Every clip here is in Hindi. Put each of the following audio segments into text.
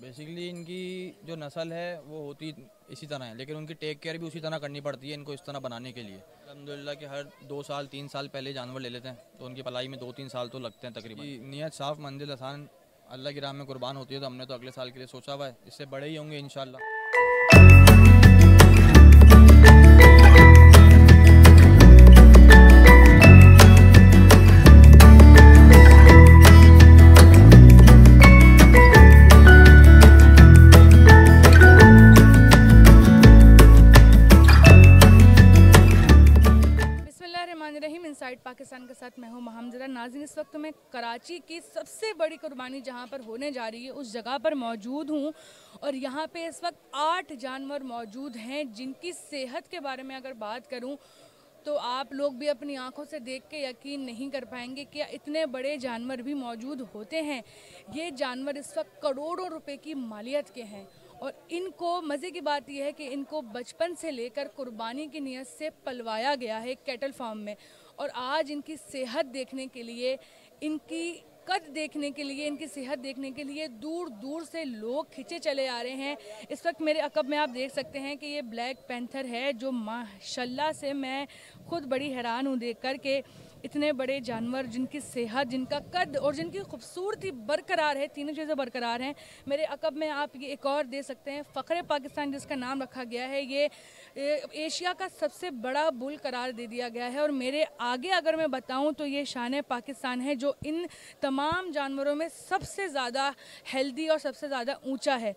बेसिकली इनकी जो नस्ल है वो होती इसी तरह है, लेकिन उनकी टेक केयर भी उसी तरह करनी पड़ती है इनको इस तरह बनाने के लिए। अल्हम्दुलिल्लाह कि हर 2 साल 3 साल पहले जानवर ले लेते हैं, तो उनकी पलाई में 2-3 साल तो लगते हैं तकरीबन। नीयत साफ़, मंजिल आसान, अल्लाह की राह में कुर्बान होती है, तो हमने तो अगले साल के लिए सोचा हुआ है, इससे बड़े ही होंगे इंशाल्लाह। रहीम इनसाइड पाकिस्तान के साथ मैं हूँ महमजरा नाज़रीन। इस वक्त मैं कराची की सबसे बड़ी कुर्बानी जहाँ पर होने जा रही है उस जगह पर मौजूद हूँ और यहाँ पे इस वक्त 8 जानवर मौजूद हैं जिनकी सेहत के बारे में अगर बात करूँ तो आप लोग भी अपनी आंखों से देख के यकीन नहीं कर पाएंगे कि इतने बड़े जानवर भी मौजूद होते हैं। ये जानवर इस वक्त करोड़ों रुपए की मालियत के हैं और इनको मज़े की बात यह है कि इनको बचपन से लेकर कुर्बानी की नीयत से पलवाया गया है कैटल फार्म में और आज इनकी सेहत देखने के लिए, इनकी कद देखने के लिए, इनकी सेहत देखने के लिए दूर दूर से लोग खिंचे चले आ रहे हैं। इस वक्त मेरे अकब में आप देख सकते हैं कि ये ब्लैक पैंथर है जो माशाल्लाह से मैं खुद बड़ी हैरान हूँ देख कर के इतने बड़े जानवर जिनकी सेहत, जिनका कद और जिनकी खूबसूरती बरकरार है, तीनों चीज़ें बरकरार हैं। मेरे अकब में आप ये एक और दे सकते हैं फ़ख्र पाकिस्तान जिसका नाम रखा गया है, ये एशिया का सबसे बड़ा बुल करार दे दिया गया है और मेरे आगे अगर मैं बताऊं तो ये शान पाकिस्तान है जो इन तमाम जानवरों में सबसे ज़्यादा हेल्दी और सबसे ज़्यादा ऊँचा है।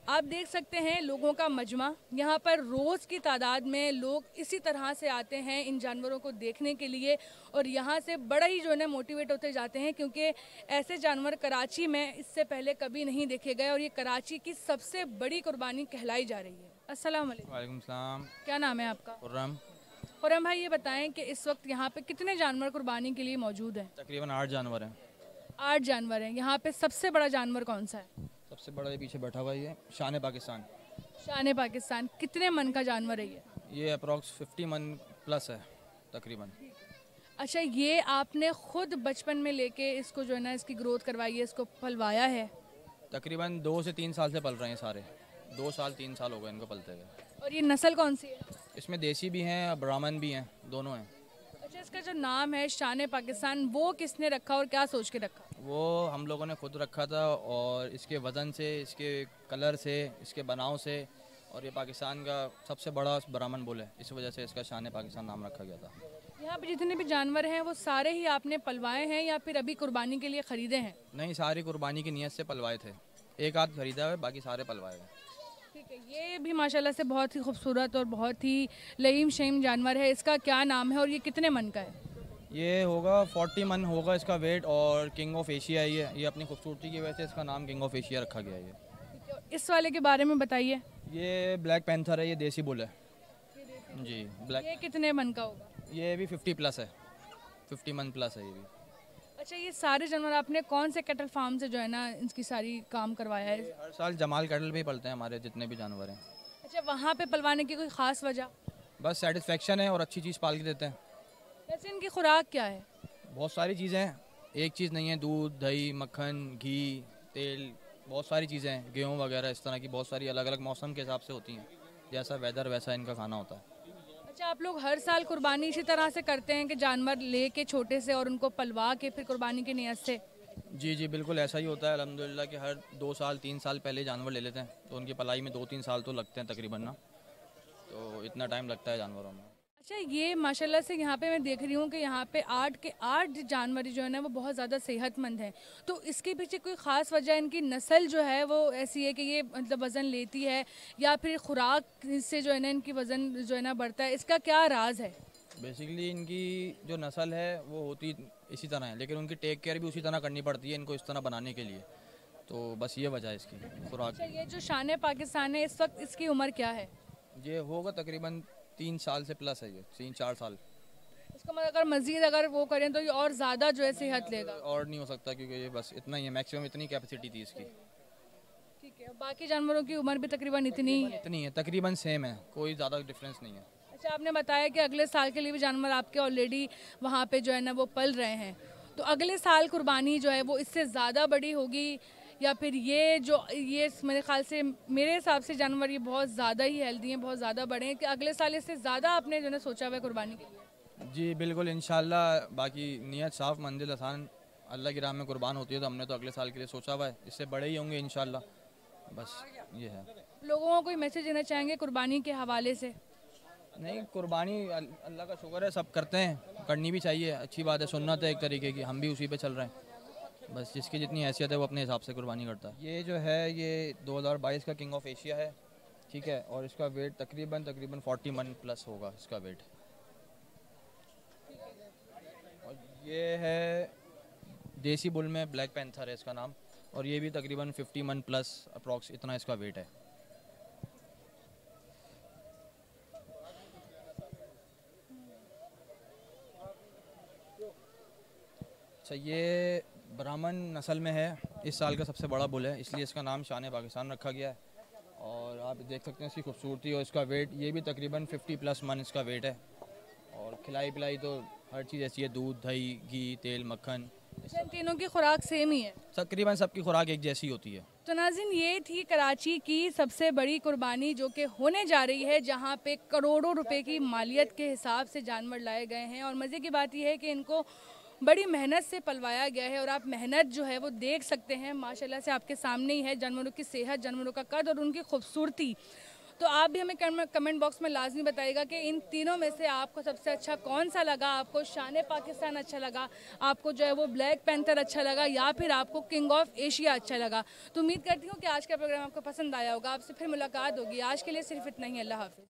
आप देख सकते हैं लोगों का मजमा, यहाँ पर रोज़ की तादाद में लोग इसी तरह से आते हैं इन जानवरों को देखने के लिए और यहाँ से बड़ा ही जो है ना मोटिवेट होते जाते हैं क्योंकि ऐसे जानवर कराची में इससे पहले कभी नहीं देखे गए और ये कराची की सबसे बड़ी कुर्बानी कहलाई जा रही है। अस्सलाम वालेकुम। सलाम। क्या नाम है आपका? खुर्रम। खुर्रम भाई, ये बताएं कि इस वक्त यहाँ पे कितने जानवर कुर्बानी के लिए मौजूद हैं? तकरीबन 8 जानवर हैं। 8 जानवर हैं। यहाँ पे सबसे बड़ा जानवर कौन सा है? सबसे बड़ा ये पीछे बैठा हुआ है, शान पाकिस्तान। शान पाकिस्तान कितने मन का जानवर है ये अप्रॉक्स 50 मन प्लस है तकरीबन। अच्छा, ये आपने खुद बचपन में लेके इसको जो है ना इसकी ग्रोथ करवाई है, इसको पलवाया है? तकरीबन 2 से 3 साल से पल रहे हैं सारे, 2 साल 3 साल हो गए इनको पलते हुए। और ये नस्ल कौन सी है? इसमें देसी भी हैं, ब्राह्मण भी हैं, दोनों हैं। अच्छा, इसका जो नाम है शान पाकिस्तान वो किसने रखा और क्या सोच के रखा? वो हम लोगों ने खुद रखा था और इसके वज़न से, इसके कलर से, इसके बनाव से और ये पाकिस्तान का सबसे बड़ा ब्राह्मण बुल है, इस वजह से इसका शान पाकिस्तान नाम रखा गया था। यहाँ पे जितने भी जानवर हैं वो सारे ही आपने पलवाए हैं या फिर अभी कुर्बानी के लिए ख़रीदे हैं? नहीं, सारी कुर्बानी की नीयत से पलवाए थे, एक आध खरीदा है, बाकी सारे पलवाए हैं। ठीक है, ये भी माशाल्लाह से बहुत ही खूबसूरत और बहुत ही लईम शईम जानवर है। इसका क्या नाम है और ये कितने मन का है? ये होगा 40 मन होगा इसका वेट और किंग ऑफ एशिया है ये अपनी खूबसूरती की वजह से इसका नाम किंग ऑफ एशिया रखा गया है। इस वाले के बारे में बताइए। ये ब्लैक पैंथर है, ये देसी बुल है जी। ब्लैक। ये कितने मन का होगा? ये भी 50 प्लस है, 50 मन प्लस है ये भी। अच्छा, ये सारे जानवर आपने कौन से कैटल फार्म से जो है ना इनकी सारी काम करवाया है? हर साल जमाल कैटल पे ही पलते हैं हमारे जितने भी जानवर हैं। अच्छा, वहाँ पे पलवाने की कोई ख़ास वजह? बस सेटिस्फेक्शन है और अच्छी चीज़ पाल के देते हैं। वैसे इनकी खुराक क्या है? बहुत सारी चीज़ें हैं, एक चीज़ नहीं है। दूध, दही, मक्खन, घी, तेल, बहुत सारी चीज़ें हैं, गेहूँ वगैरह, इस तरह की बहुत सारी अलग अलग मौसम के हिसाब से होती हैं। जैसा वेदर वैसा इनका खाना होता है। अच्छा, आप लोग हर साल कुर्बानी इसी तरह से करते हैं कि जानवर ले के छोटे से और उनको पलवा के फिर कुर्बानी की नीयत से? जी जी बिल्कुल ऐसा ही होता है अल्हम्दुलिल्लाह कि हर 2 साल 3 साल पहले जानवर ले लेते हैं, तो उनकी पलाई में 2-3 साल तो लगते हैं तकरीबन ना, तो इतना टाइम लगता है जानवरों में। अच्छा, ये माशाल्लाह से यहाँ पे मैं देख रही हूँ कि यहाँ पे 8 के 8 जानवर जो है ना वो बहुत ज़्यादा सेहतमंद हैं, तो इसके पीछे कोई ख़ास वजह, इनकी नस्ल जो है वो ऐसी है कि ये मतलब वज़न लेती है या फिर खुराक से जो है ना इनकी वज़न जो है ना बढ़ता है, इसका क्या राज है? बेसिकली इनकी जो नस्ल है वो होती इसी तरह है, लेकिन उनकी टेक केयर भी उसी तरह करनी पड़ती है इनको इस तरह बनाने के लिए, तो बस ये वजह है इसकी खुराक। अच्छा, ये जो शान पाकिस्तान है इस वक्त इसकी उम्र क्या है? ये होगा तकरीबन 3 साल से प्लस है, ये 3-4 साल। इसका मतलब अगर मज़ीद अगर वो करें तो ये और ज़्यादा जो है सेहत लेगा? और नहीं हो सकता क्योंकि ये बस इतना ही है, मैक्सिमम इतनी कैपेसिटी थी इसकी। ठीक है, बाकी जानवरों की उम्र भी तकरीबन इतनी ही है? इतनी है, तकरीबन सेम है, कोई ज़्यादा डिफरेंस नहीं है। अच्छा, आपने बताया कि अगले साल के लिए भी जानवर आपके ऑलरेडी वहाँ पे जो है ना वो पल रहे हैं, तो अगले साल कुर्बानी जो है वो इससे ज़्यादा बड़ी होगी या फिर ये मेरे ख्याल से, मेरे हिसाब से जानवर ये बहुत ज़्यादा ही हेल्दी हैं, बहुत ज़्यादा बड़े हैं कि अगले साल इससे ज़्यादा आपने जो है सोचा हुआ है कुर्बानी के लिए? जी बिल्कुल, इंशाल्लाह। बाकी नीयत साफ़, मंजिल आसान, अल्लाह की राह में कुर्बान होती है तो हमने तो अगले साल के लिए सोचा हुआ है, इससे बड़े ही होंगे इंशाल्लाह। बस ये है। लोगों को कोई मैसेज देना चाहेंगे कुर्बानी के हवाले से? नहीं, कुर्बानी अल्लाह का शुक्र है, सब करते हैं, करनी भी चाहिए, अच्छी बात है, सुन्नत है एक तरीके की, हम भी उसी पे चल रहे हैं। बस जिसकी जितनी हैसियत है वो अपने हिसाब से कुर्बानी करता है। ये जो है ये 2022 का किंग ऑफ एशिया है, ठीक है, और इसका वेट तकरीबन 40 मन प्लस होगा इसका वेट। और ये है देसी बुल में ब्लैक पैंथर है इसका नाम, और ये भी तकरीबन 50 मन प्लस अप्रॉक्स इतना इसका वेट है। अच्छा, ये ब्राह्मण नस्ल में है, इस साल का सबसे बड़ा बुल है, इसलिए इसका नाम शान पाकिस्तान रखा गया है। और आप देख सकते हैं इसकी खूबसूरती और इसका वेट, ये भी तकरीबन 50 प्लस मन इसका वेट है। और खिलाई पिलाई तो हर चीज़ ऐसी है, दूध, दही, घी, तेल, मक्खन, इन तीनों की खुराक सेम ही है? तकरीबन सबकी खुराक एक जैसी होती है। तो नाज़रीन, ये थी कराची की सबसे बड़ी कुर्बानी जो कि होने जा रही है, जहाँ पे करोड़ों रुपए की मालियत के हिसाब से जानवर लाए गए हैं। और मज़े की बात यह है कि इनको बड़ी मेहनत से पलवाया गया है और आप मेहनत जो है वो देख सकते हैं, माशाल्लाह से आपके सामने ही है। जानवरों की सेहत, जानवरों का कद और उनकी खूबसूरती। तो आप भी हमें कमेंट बॉक्स में लाजमी बताइएगा कि इन तीनों में से आपको सबसे अच्छा कौन सा लगा। आपको शान पाकिस्तान अच्छा लगा, आपको जो है वो ब्लैक पैंथर अच्छा लगा, या फिर आपको किंग ऑफ एशिया अच्छा लगा। तो उम्मीद करती हूँ कि आज का प्रोग्राम आपको पसंद आया होगा। आपसे फिर मुलाकात होगी। आज के लिए सिर्फ इतना ही। अल्लाह हाफिज़।